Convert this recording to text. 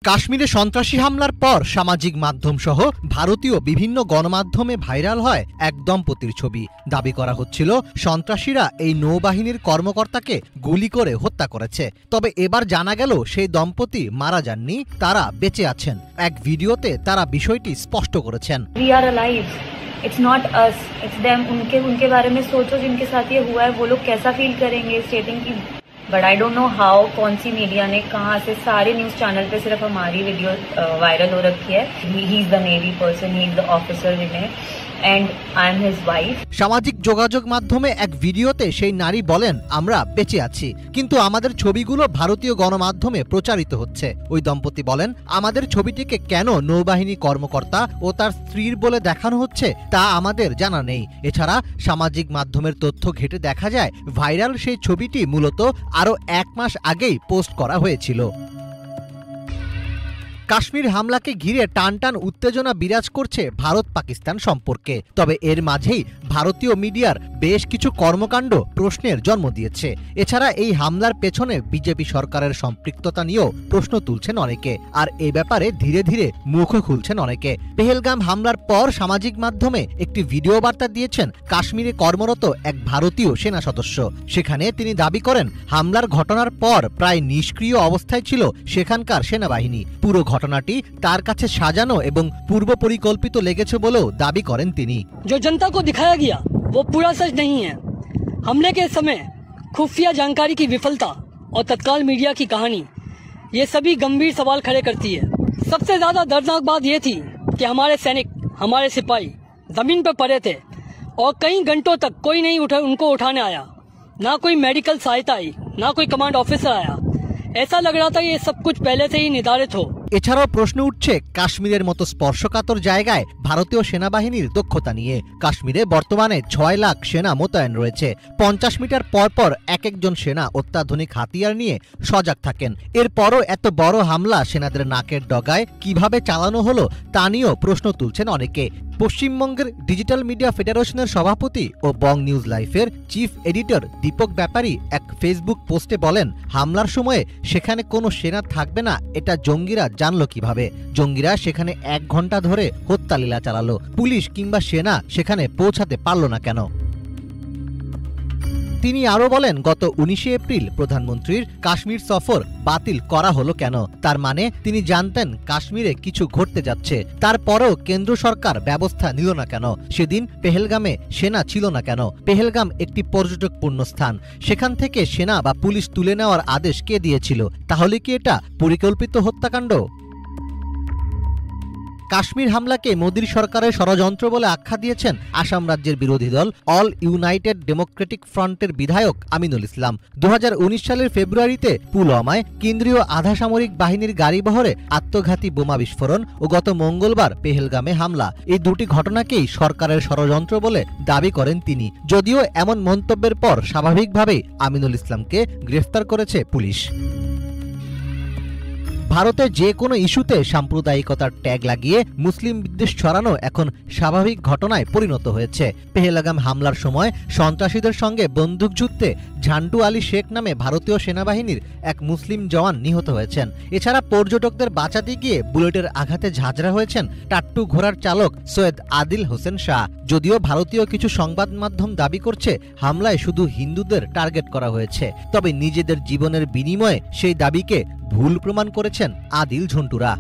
কাশ্মীরে সন্ত্রাসী হামলার পর সামাজিক মাধ্যম সহ ভারতীয় বিভিন্ন গণমাধ্যমে ভাইরাল হয় এক দম্পতির ছবি। দাবি করা হচ্ছিল সন্ত্রাসীরা এই নৌবাহিনীর কর্মকর্তাকে গুলি করে হত্যা করেছে। তবে এবার জানা গেল সেই দম্পতি মারা যাননি, তারা বেঁচে আছেন। এক ভিডিওতে তারা বিষয়টি স্পষ্ট করেছেন। It's not us, it's them. उनके बारे में सोचो जिनके साथ ये हुआ है, वो लोग कैसा फील करेंगे स्टेटिंग की। But I don't know how कौन सी मीडिया ने कहाँ से सारे न्यूज चैनल पे सिर्फ हमारी वीडियो वायरल हो रखी है। He is the navy person, he is the officer जिन्हें and I am his wife। সামাজিক যোগাযোগ মাধ্যমে এক ভিডিওতে সেই নারী বলেন, আমরা বেঁচে আছি, কিন্তু আমাদের ছবিগুলো ভারতীয় গণমাধ্যমে প্রচারিত হচ্ছে। ওই দম্পতি বলেন, আমাদের ছবিটিকে কেন নৌবাহিনী কর্মকর্তা ও তার স্ত্রীর বলে দেখানো হচ্ছে তা আমাদের জানা নেই। এছাড়া সামাজিক মাধ্যমের তথ্য ঘেঁটে দেখা যায় ভাইরাল সেই ছবিটি মূলত আরও 1 মাস আগেই পোস্ট করা হয়েছিল। কাশ্মীর হামলাকে ঘিরে টানটান উত্তেজনা বিরাজ করছে ভারত পাকিস্তান সম্পর্কে। তবে এর মাঝেই ভারতীয় মিডিয়ার বেশ কিছু কর্মকাণ্ড প্রশ্নের জন্ম দিয়েছে। এছাড়া এই হামলার পেছনে বিজেপি সরকারের সম্পৃক্ততা নিয়েও প্রশ্ন তুলছেন অনেকে, আর এ ব্যাপারে ধীরে ধীরে মুখও খুলছেন অনেকে। পেহেলগাম হামলার পর সামাজিক মাধ্যমে একটি ভিডিও বার্তা দিয়েছেন কাশ্মীরে কর্মরত এক ভারতীয় সেনা সদস্য। সেখানে তিনি দাবি করেন, হামলার ঘটনার পর প্রায় নিষ্ক্রিয় অবস্থায় ছিল সেখানকার সেনাবাহিনী। পুরো ঘটনাটি তার কাছে সাজানো এবং পূর্ব পরিকল্পিত লেগেছে বলেও দাবি করেন তিনি। जो जनता को दिखाया गया वो पूरा सच नहीं है। हमले के समय खुफिया जानकारी की विफलता और तत्काल मीडिया की कहानी ये सभी गंभीर सवाल खड़े करती है। सबसे ज्यादा दर्दनाक बात ये थी कि हमारे सैनिक, हमारे सिपाही जमीन पर पड़े थे और कई घंटों तक कोई नहीं उनको उठाने आया, ना कोई मेडिकल सहायता आई, ना कोई कमांड ऑफिसर आया। ऐसा लग रहा था ये सब कुछ पहले से ही निर्धारित हो। এছাড়াও প্রশ্ন উঠছে কাশ্মীরের মতো স্পর্শকাতর জায়গায় ভারতীয় সেনাবাহিনীর দক্ষতা নিয়ে। কাশ্মীরে বর্তমানে 6 লাখ সেনা মোতায়েন রয়েছে। 50 মিটার পর পর এক একজন সেনা অত্যাধুনিক হাতিয়ার নিয়ে সজাগ থাকেন। এরপরও এত বড় হামলা সেনাদের নাকের ডগায় কিভাবে চালানো হলো তা নিয়েও প্রশ্ন তুলছেন অনেকে। পশ্চিমবঙ্গের ডিজিটাল মিডিয়া ফেডারেশনের সভাপতি ও বং নিউজ লাইফের চিফ এডিটর দীপক ব্যাপারী এক ফেসবুক পোস্টে বলেন, হামলার সময়ে সেখানে কোনো সেনা থাকবে না এটা জঙ্গিরা জানলো কিভাবে? জঙ্গিরা সেখানে 1 ঘন্টা ধরে হত্যালীলা চালালো, পুলিশ কিংবা সেনা সেখানে পৌঁছাতে পারল না কেন? তিনি আরও বলেন, গত 19 এপ্রিল প্রধানমন্ত্রীর কাশ্মীর সফর বাতিল করা হলো কেন? তার মানে তিনি জানতেন কাশ্মীরে কিছু ঘটতে যাচ্ছে। তারপরেও কেন্দ্র সরকার ব্যবস্থা নিল না কেন? সেদিন পেহেলগামে সেনা ছিল না কেন? পেহেলগাম একটি পর্যটকপূর্ণ স্থান, সেখান থেকে সেনা বা পুলিশ তুলে নেওয়ার আদেশ কে দিয়েছিল? তাহলে কি এটা পরিকল্পিত হত্যাকাণ্ড? কাশ্মীর হামলাকে মোদির সরকারের ষড়যন্ত্র বলে আখ্যা দিয়েছেন আসাম রাজ্যের বিরোধী দল অল ইউনাইটেড ডেমোক্রেটিক ফ্রন্টের বিধায়ক আমিনুল ইসলাম। 2019 সালের ফেব্রুয়ারিতে পুলওয়ামায় কেন্দ্রীয় আধাসামরিক বাহিনীর গাড়িবহরে আত্মঘাতী বোমা বিস্ফোরণ ও গত মঙ্গলবার পেহেলগামে হামলা, এই দুটি ঘটনাকেই সরকারের ষড়যন্ত্র বলে দাবি করেন তিনি। যদিও এমন মন্তব্যের পর স্বাভাবিকভাবেই আমিনুল ইসলামকে গ্রেফতার করেছে পুলিশ। ভারতে যে কোনো ইস্যুতে সাম্প্রদায়িকতার ট্যাগ লাগিয়ে মুসলিম বিদ্বেষ ছড়ানো এখন স্বাভাবিক ঘটনায় পরিণত হয়েছে। পেহেলগাম হামলার সময় সন্ত্রাসীদের সঙ্গে বন্দুকযুদ্ধে ঝান্ডু আলী শেখ নামে ভারতীয় সেনাবাহিনীর এক মুসলিম জওয়ান নিহত হয়েছেন। এছাড়া পর্যটকদের বাঁচাতে গিয়ে বুলেটের আঘাতে ঝাঁঝরা হয়েছেন টাট্টু ঘোড়ার চালক সৈয়দ আদিল হোসেন শাহ। যদিও ভারতীয় কিছু সংবাদ মাধ্যম দাবি করছে হামলায় শুধু হিন্দুদের টার্গেট করা হয়েছে, তবে নিজেদের জীবনের বিনিময়ে সেই দাবিকে ভুল প্রমাণ করেছেন আদিল ঝন্টুরা।